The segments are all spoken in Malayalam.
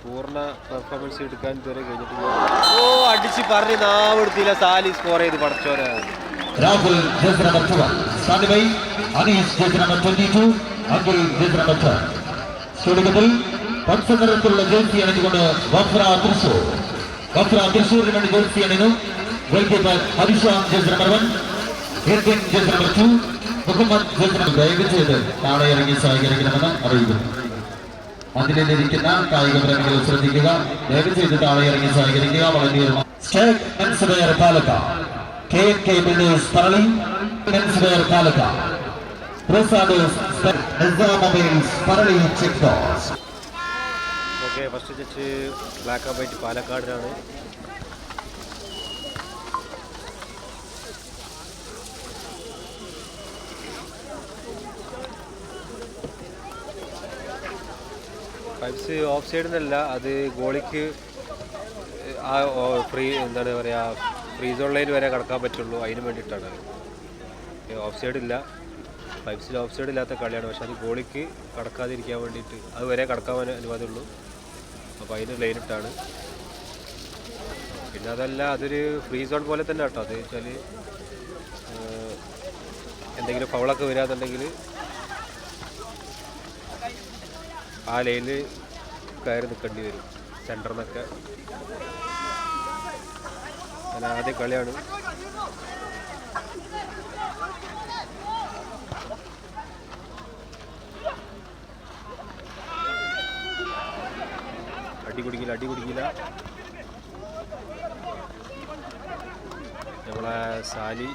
പൂർണ്ണ പെർഫോമൻസ് എടുക്കാൻ ഇതുവരെ കഴിഞ്ഞിട്ടില്ല. ഓ അടിച്ച് പറഞ്ഞ് നാവെടുത്തില്ല. സാലി സ്കോർ ചെയ്ത് പടച്ചോര. രാഹുൽ ജേഴ്സി നമ്പർ 2, സാലിബൈ Anees jersey number 22, Akhil jersey number 10. സ്റ്റുഡിയോയിൽ പച്ച നിറത്തിലുള്ള ജേഴ്സി അണിഞ്ഞുകൊണ്ട് വഫ്ര തൃശൂരിന് വേണ്ടി ജേഴ്സി അണിഞ്ഞു. Goalkeeper Harisham jersey number 1, എർഗൻ jersey number 2, Muhammad jersey number. ദയവ് ചെയ്ത് താഴെ ഇറങ്ങി സഹകരിക്കണമെന്ന് അറിയിക്കുന്നു. അതിലിരിക്കുന്ന കായിക പ്രേമികൾ ശ്രദ്ധിക്കുക. ദയവ് ചെയ്ത് താഴെ ഇറങ്ങി സഹകരിക്കുക. വളരെയധികം state menswear Palakkad, KNK Builders Parali, Menswear Palaka, Prasadus, Nizamobiles Parali Check Doors. Okay, first judge black and white പാലക്കാടിനാണ്. പൈപ്സ് ഓഫ് സൈഡിൽ നിന്നല്ല, അത് ഗോളിക്ക് ആ ഫ്രീ എന്താണ് പറയുക, ഫ്രീ സോൺ ലൈൻ വരെ കടക്കാൻ പറ്റുള്ളൂ. അതിന് വേണ്ടിയിട്ടാണ്. ഓഫ് സൈഡ് ഇല്ല, പൈപ്സിൽ ഓഫ് സൈഡ് ഇല്ലാത്ത കളിയാണ്. പക്ഷെ അത് ഗോളിക്ക് കടക്കാതിരിക്കാൻ വേണ്ടിയിട്ട് അത് വരെ കടക്കാൻ അനുവാദമുള്ളൂ. അപ്പോൾ അതിന് ലൈനിട്ടാണ്. പിന്നെ അതല്ല, അതൊരു ഫ്രീ സോൺ പോലെ തന്നെ കേട്ടോ. അത് വെച്ചാൽ എന്തെങ്കിലും ഫൗളൊക്കെ വരാന്നുണ്ടെങ്കിൽ ആ ലൈനിൽ കയറി നിൽക്കേണ്ടി വരും, സെൻറ്ററിൽ നിന്നൊക്കെ. അങ്ങനെ ആദ്യ കളിയാണ്. അടി കുടിക്കില്ല. നമ്മളെ സാലി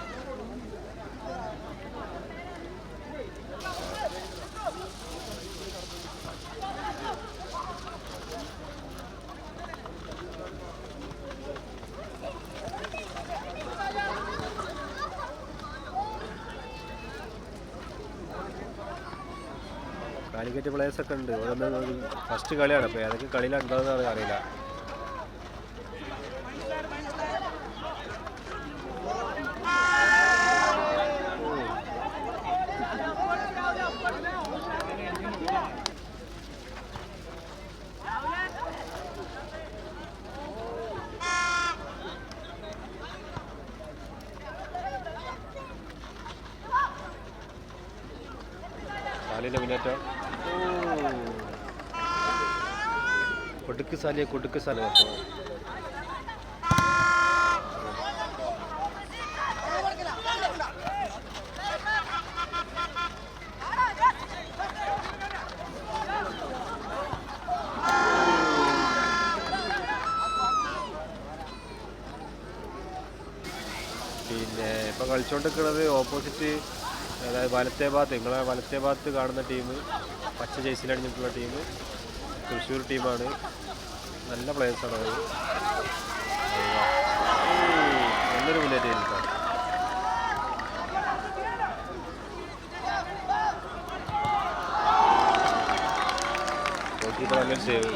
കാലിക്കറ്റ് പ്ലേയേഴ്സൊക്കെ ഉണ്ട്. ഓരോന്ന് ഫസ്റ്റ് കളിയാണ്. അപ്പോൾ ഏതൊക്കെ കളിയിലുണ്ടോയെന്ന് അറിയില്ല. സാലിൻ്റെ മുന്നേറ്റം. കൊടുക്ക് സാലിയെ. അപ്പോൾ പിന്നെ ഇപ്പം കളിച്ചുകൊണ്ടിരിക്കുന്നത് ഓപ്പോസിറ്റ്, അതായത് വലത്തേ ഭാഗത്ത്, നിങ്ങളെ വലത്തേ ഭാഗത്ത് കാണുന്ന ടീം, പച്ച ജേഴ്സിലണിഞ്ഞിട്ടുള്ള ടീം തൃശ്ശൂർ ടീമാണ്. നല്ല പ്ലേയേഴ്സാണ് അത്. നല്ലൊരു മുന്നേറ്റം ചെയ്തിട്ടാണ്. ഗോൾ കീപ്പർ നല്ലൊരു സേവ്.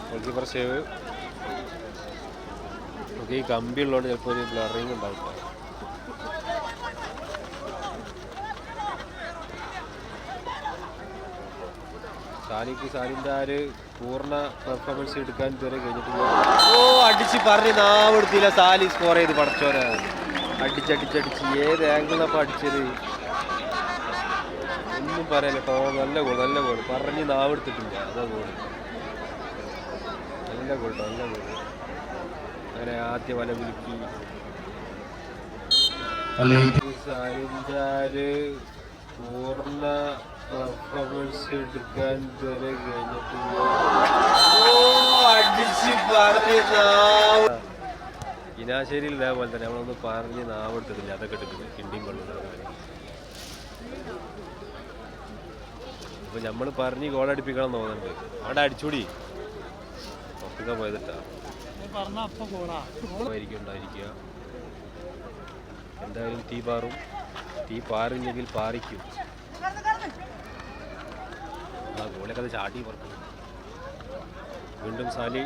Goal keeper save. നമുക്ക് ഈ കമ്പി ഉള്ളതുകൊണ്ട് ചിലപ്പോൾ ഒരു ബ്ലറിങ് ഉണ്ടാവും. സാലിൻ്റെ ആ ഒരു പൂർണ്ണ പെർഫോമൻസ് എടുക്കാൻ ഇതുവരെ കഴിഞ്ഞിട്ടില്ല. ഓ അടിച്ച് പറഞ്ഞ് നാവെടുത്തില്ല. സാലി സ്കോർ ചെയ്ത് പടച്ചോര. അടിച്ചടിച്ചടിച്ച് ഏത് ആംഗിളിലപ്പോൾ അടിച്ചത് ഒന്നും പറയാൻ കേട്ടോ. നല്ല ഗോൾ. പറഞ്ഞ് നാവെടുത്തിട്ടില്ല. അതാ ഗോൾ. നല്ല ഗോൾ. അങ്ങനെ ആദ്യ വല കുലുക്കി സാലിൻ്റെ ആ ഒരു പൂർണ്ണ പെർഫോമൻസ് എടുക്കാൻ ഇതുവരെ കഴിഞ്ഞിട്ടില്ല. ഇനാശ്ശേരിയിൽ ഇതേപോലെ തന്നെ നമ്മളൊന്ന് പറഞ്ഞ് നാവെടുത്തിട്ടില്ല. അതൊക്കെ എടുക്കുന്നത് കിണ്ടിയും കൊള്ളുന്ന കാര്യം. അപ്പോൾ നമ്മൾ പറഞ്ഞ് ഗോളടിപ്പിക്കണം തോന്നുന്നുണ്ട്. അവിടെ അടിച്ചുകൂടി പുറത്തൊക്കെ പോയതിട്ടാ ഉണ്ടായിരിക്കുക. എന്തായാലും തീ പാറില്ലെങ്കിൽ പാറിക്കും. ആ ഗോളൊക്കെ അത് ചാടി പുറത്തു. വീണ്ടും സാലി.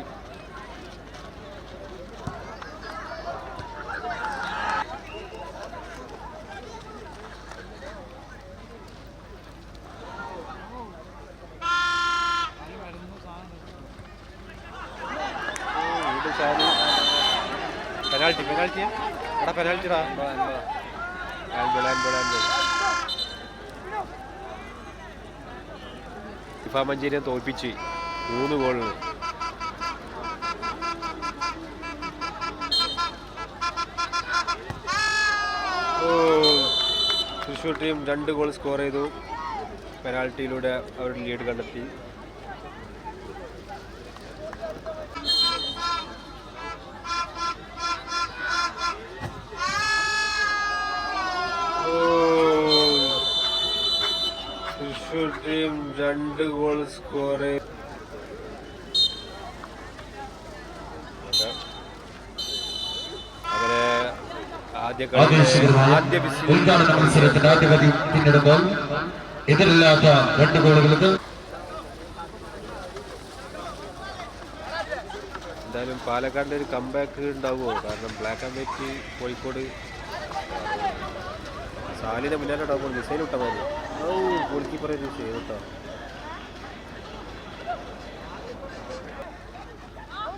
പെനാൽറ്റി എടാ പെനാൽറ്റിടാ. ഇഫ മഞ്ചേരിയെ തോൽപ്പിച്ച് 3 ഗോളിന്. തൃശ്ശൂർ ടീം 2 ഗോൾ സ്കോർ ചെയ്തു. പെനാൽറ്റിയിലൂടെ അവരുടെ ലീഡ് കണ്ടെത്തി. തൃശ്ശൂർ ടീം 2 ഗോൾ സ്കോർ ചെയ്തു. അങ്ങനെ ഉദ്ഘാടന മത്സരത്തിന്റെ ആദ്യ ഗതി പിന്നിടുമ്പോൾ എതിരില്ലാത്ത 2 ഗോളുകൾക്ക്. എന്തായാലും പാലക്കാടിൻ്റെ ഒരു കംബാക്ക് ഉണ്ടാവുമോ? കാരണം ബ്ലാക്ക് ആൻഡ് വൈറ്റ് കോഴിക്കോട് സാലിനെ മുന്നേ ഉണ്ടാകുമ്പോൾ മിസൈൽ വിട്ടാൽ മതി. ഗോൾ കീപ്പർ ചെയ്തിട്ടോ.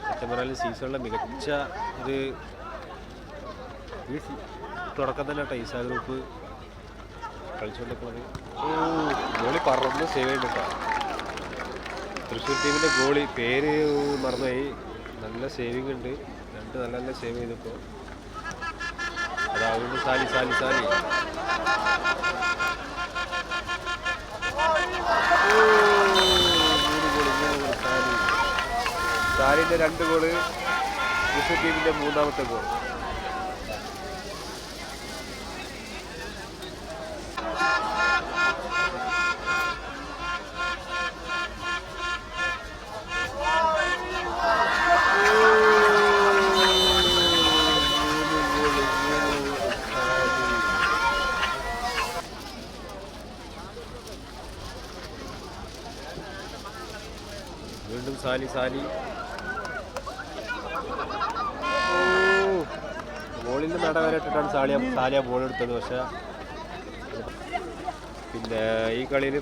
സത്യം പറഞ്ഞാൽ സീസണിലെ മികച്ച ഒരു ഈ തുടക്കം തന്നെ കേട്ടോ ഈസാ ഗ്രൂപ്പ് കളിച്ചുകൊണ്ടിരിക്കുന്നത്. ഗോളി പറന്ന് സേവ് ചെയ്തിട്ടോ. തൃശ്ശൂർ ടീമിൻ്റെ ഗോളി പേര് മറന്നുപോയി. നല്ല സേവിങ് ഉണ്ട്. 2 നല്ല നല്ല സേവ് ചെയ്തിപ്പോൾ. അതാവുമ്പോൾ സാലി സാലിൻ്റെ 2 ഗോള്. തൃശ്ശൂർ ടീമിൻ്റെ 3ാമത്തെ ഗോൾ. വീണ്ടും സാലി ബോളിൽ നട വരെ ഇട്ടിട്ടാണ് സാലിയ ബോൾ എടുത്തത്. പക്ഷെ പിന്നെ ഈ കളിയിൽ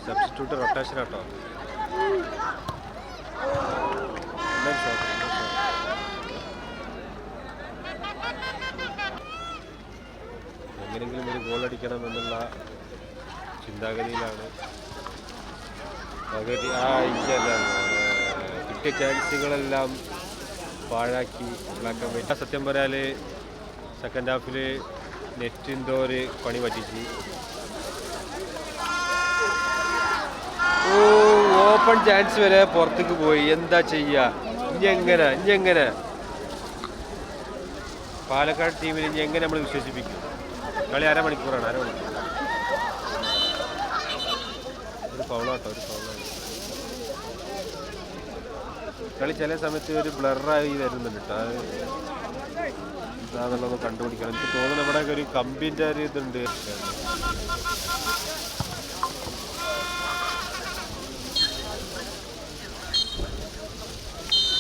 സബ്സ്റ്റിറ്റ്യൂട്ട് റൊട്ടേഷൻ ആട്ടോ. എങ്ങനെയെങ്കിലും ഒരു ഗോൾ അടിക്കണം എന്നുള്ള ചിന്താഗതിയിലാണ്. കിട്ടിയ ചാൻസുകളെല്ലാം പാഴാക്കി ബ്ലാക്ക് ആൻഡ് വൈറ്റ്. സത്യം പറയാൽ സെക്കൻഡ് ഹാഫിൽ നെറ്റിൻ്റെ ഒരു പണി പറ്റിച്ച്. ഓപ്പൺ ചാൻസ് വരെ പുറത്തേക്ക് പോയി. എന്താ ചെയ്യുക? ഇനി എങ്ങനെ പാലക്കാട് ടീമിൽ ഇനി എങ്ങനെ നമ്മൾ വിശ്വസിപ്പിക്കും? കളി അരമണിക്കൂറാണ്. ഒരു ഫൗളാട്ടോ. കളി ചില സമയത്ത് ഒരു ബ്ലറായി വരുന്നുണ്ട് കേട്ടോ. എന്താണെന്നുള്ളത് കണ്ടുപിടിക്കണം. എനിക്ക് തോന്നുന്നു ഇവിടെ ഒരു കമ്പിൻ്റെ ഒരു ഇതുണ്ട്.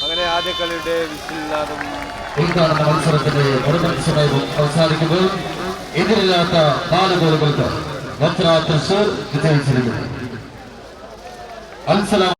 അങ്ങനെ ആദ്യ കളിയുടെ വിസിലാദം ഉദ്ഘാടന മത്സരത്തിന്റെ അവസാനിക്കുമ്പോൾ എതിരില്ലാത്ത 4 ഗോളുകൾക്ക് തൃശ്ശൂർ വിജയിച്ചിരിക്കുന്നു.